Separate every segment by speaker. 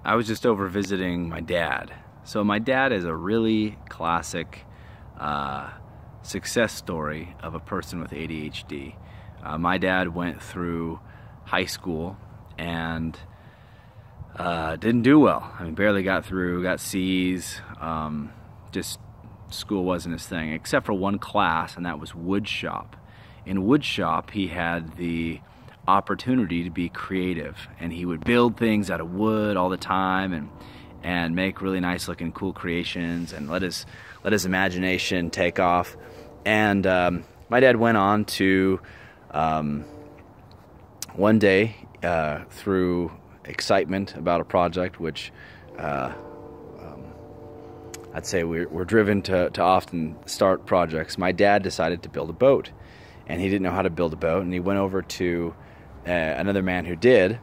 Speaker 1: I was just over visiting my dad. So my dad is a really classic success story of a person with ADHD. My dad went through high school and didn't do well. I mean, barely got through, got C's. Just school wasn't his thing, except for one class, and that was wood shop. In wood shop, he had the opportunity to be creative, and he would build things out of wood all the time and make really nice looking cool creations and let his imagination take off. And my dad went on to one day, through excitement about a project, which I'd say we're driven to often start projects. My dad decided to build a boat, and he didn't know how to build a boat, and he went over to another man who did,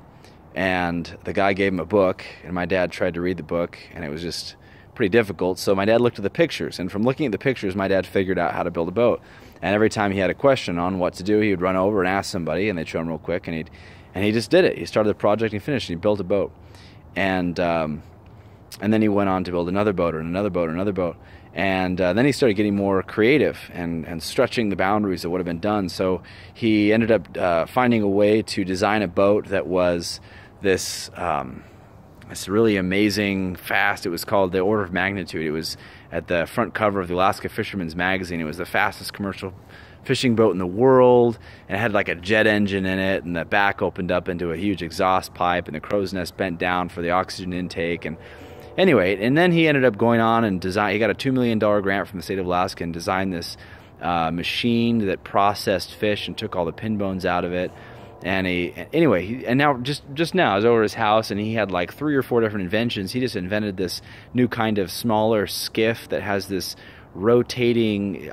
Speaker 1: and the guy gave him a book, and my dad tried to read the book, and it was just pretty difficult. So my dad looked at the pictures, and from looking at the pictures, my dad figured out how to build a boat. And every time he had a question on what to do, he would run over and ask somebody, and they'd show him real quick, and he just did it. He started the project, and he finished, and he built a boat. And then he went on to build another boat, or another boat, or another boat. And then he started getting more creative and stretching the boundaries of what had been done. So he ended up finding a way to design a boat that was this really amazing, fast. It was called the Order of Magnitude. It was at the front cover of the Alaska Fisherman's Magazine. It was the fastest commercial fishing boat in the world, and it had like a jet engine in it, and the back opened up into a huge exhaust pipe, and the crow's nest bent down for the oxygen intake. And anyway, and then he ended up going on and he got a $2 million grant from the state of Alaska and designed this machine that processed fish and took all the pin bones out of it. And now just now I was over his house, and he had like 3 or 4 different inventions. He just invented this new kind of smaller skiff that has this rotating,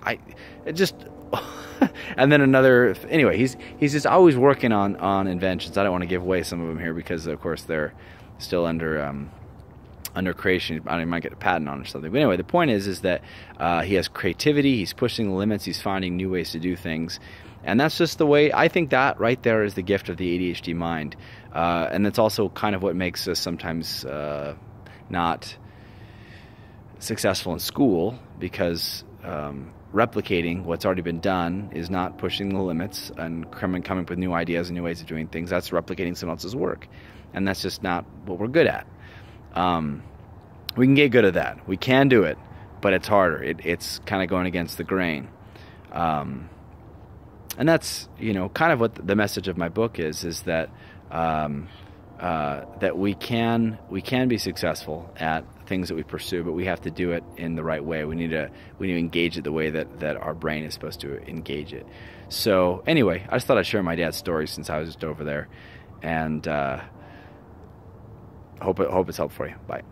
Speaker 1: and then another. Anyway, he's just always working on inventions. I don't want to give away some of them here because of course they're still under creation. I might get a patent on it or something. But anyway, the point is that he has creativity. He's pushing the limits. He's finding new ways to do things. And that's just the way, I think that right there is the gift of the ADHD mind. And that's also kind of what makes us sometimes not successful in school, because replicating what's already been done is not pushing the limits and coming up with new ideas and new ways of doing things. That's replicating someone else's work. And that's just not what we're good at. We can get good at that. We can do it, but it's harder. It's kind of going against the grain. And that's, kind of what the message of my book is that that we can be successful at things that we pursue, but we have to do it in the right way. We need to engage it the way that our brain is supposed to engage it. So anyway, I just thought I'd share my dad's story since I was just over there, and hope it's helpful for you. Bye.